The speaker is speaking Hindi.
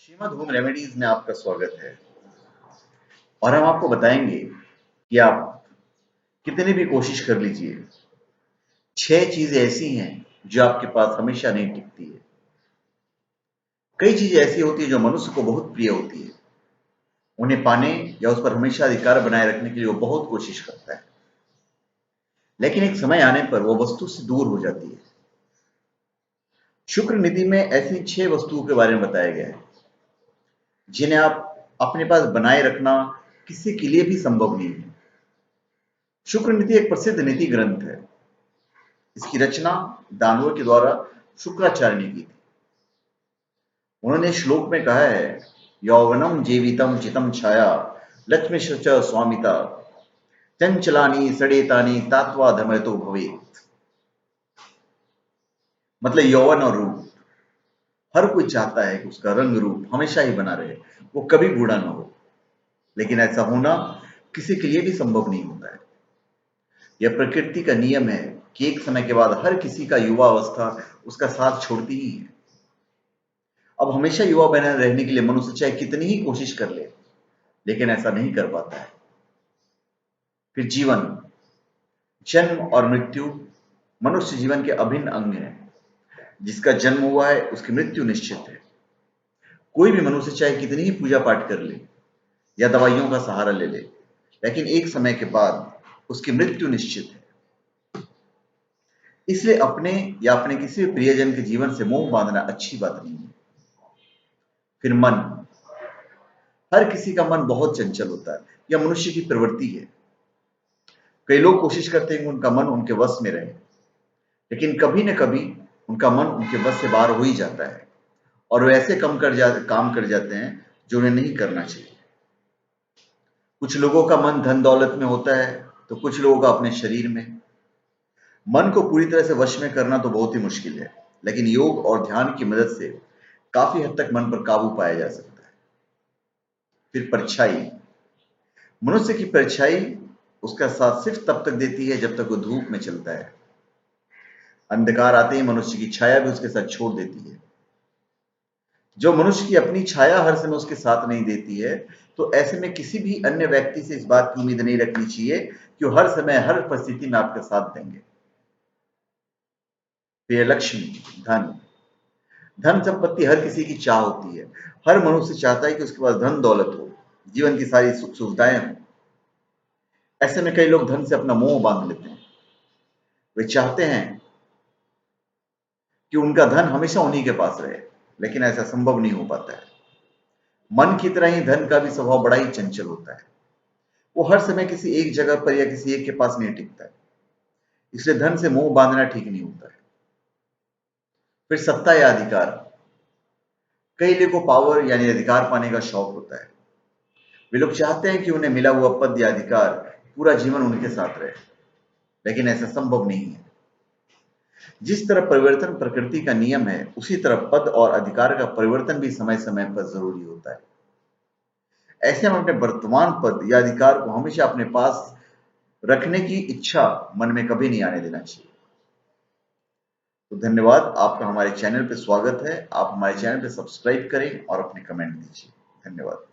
श्रीमद होम रेमेडीज में आपका स्वागत है और हम आपको बताएंगे कि आप कितनी भी कोशिश कर लीजिए, 6 चीजें ऐसी हैं जो आपके पास हमेशा नहीं टिकती है। कई चीजें ऐसी होती है जो मनुष्य को बहुत प्रिय होती है, उन्हें पाने या उस पर हमेशा अधिकार बनाए रखने के लिए वो बहुत कोशिश करता है, लेकिन एक समय आने पर वो वस्तु से दूर हो जाती है। शुक्र निधि में ऐसी 6 वस्तुओं के बारे में बताया गया है जिन्हें आप अपने पास बनाए रखना किसी के लिए भी संभव नहीं है। शुक्र नीति एक प्रसिद्ध नीति ग्रंथ है। इसकी रचना दानवों के द्वारा शुक्राचार्य ने की थी। उन्होंने श्लोक में कहा है, यौवनम जीवितम चितम छाया लक्ष्मी च स्वामिता चंचलानी सड़ेतानी तात्वा धमयतो भवेत। मतलब यौवन और रूप, हर कोई चाहता है कि उसका रंग रूप हमेशा ही बना रहे, वो कभी बूढ़ा ना हो, लेकिन ऐसा होना किसी के लिए भी संभव नहीं होता है। यह प्रकृति का नियम है कि एक समय के बाद हर किसी का युवा अवस्था उसका साथ छोड़ती ही है। अब हमेशा युवा बने रहने के लिए मनुष्य चाहे कितनी ही कोशिश कर ले, लेकिन ऐसा नहीं कर पाता है। फिर जीवन, जन्म और मृत्यु मनुष्य जीवन के अभिन्न अंग हैं। जिसका जन्म हुआ है उसकी मृत्यु निश्चित है। कोई भी मनुष्य चाहे कितनी ही पूजा पाठ कर ले या दवाइयों का सहारा ले ले, लेकिन एक समय के बाद उसकी मृत्यु निश्चित है। इसलिए अपने या अपने किसी भी प्रियजन के जीवन से मोह बांधना अच्छी बात नहीं है। फिर मन, हर किसी का मन बहुत चंचल होता है, यह मनुष्य की प्रवृत्ति है। कई लोग कोशिश करते हैं कि उनका मन उनके वश में रहे, लेकिन कभी न कभी उनका मन उनके वश से बाहर हो ही जाता है और वे ऐसे काम कर जाते हैं जो उन्हें नहीं करना चाहिए। कुछ लोगों का मन धन दौलत में होता है तो कुछ लोगों का अपने शरीर में। मन को पूरी तरह से वश में करना तो बहुत ही मुश्किल है, लेकिन योग और ध्यान की मदद से काफी हद तक मन पर काबू पाया जा सकता है। फिर परछाई, मनुष्य की परछाई उसका साथ सिर्फ तब तक देती है जब तक वो धूप में चलता है। अंधकार आते ही मनुष्य की छाया भी उसके साथ छोड़ देती है। जो मनुष्य की अपनी छाया हर समय उसके साथ नहीं देती है, तो ऐसे में किसी भी अन्य व्यक्ति से इस बात की उम्मीद नहीं रखनी चाहिए कि वो हर समय हर परिस्थिति में आपका साथ देंगे। फिर लक्ष्मी, धन, धन संपत्ति हर किसी की चाह होती है। हर मनुष्य चाहता है कि उसके पास धन दौलत हो, जीवन की सारी सुख सुविधाएं हो। ऐसे में कई लोग धन से अपना मोह बांध लेते हैं। वे चाहते हैं कि उनका धन हमेशा उन्हीं के पास रहे, लेकिन ऐसा संभव नहीं हो पाता है। मन की तरह ही धन का भी स्वभाव बड़ा ही चंचल होता है। वो हर समय किसी एक जगह पर या किसी एक के पास नहीं टिकता है। इसलिए धन से मोह बांधना ठीक नहीं होता है। फिर सत्ता या अधिकार, कई लोगों को पावर यानी अधिकार पाने का शौक होता है। वे लोग चाहते हैं कि उन्हें मिला हुआ पद या अधिकार पूरा जीवन उनके साथ रहे, लेकिन ऐसा संभव नहीं है। जिस तरह परिवर्तन प्रकृति का नियम है, उसी तरह पद और अधिकार का परिवर्तन भी समय समय पर जरूरी होता है। ऐसे में अपने वर्तमान पद या अधिकार को हमेशा अपने पास रखने की इच्छा मन में कभी नहीं आने देना चाहिए। तो धन्यवाद, आपका हमारे चैनल पे स्वागत है। आप हमारे चैनल पे सब्सक्राइब करें और अपने कमेंट दीजिए। धन्यवाद।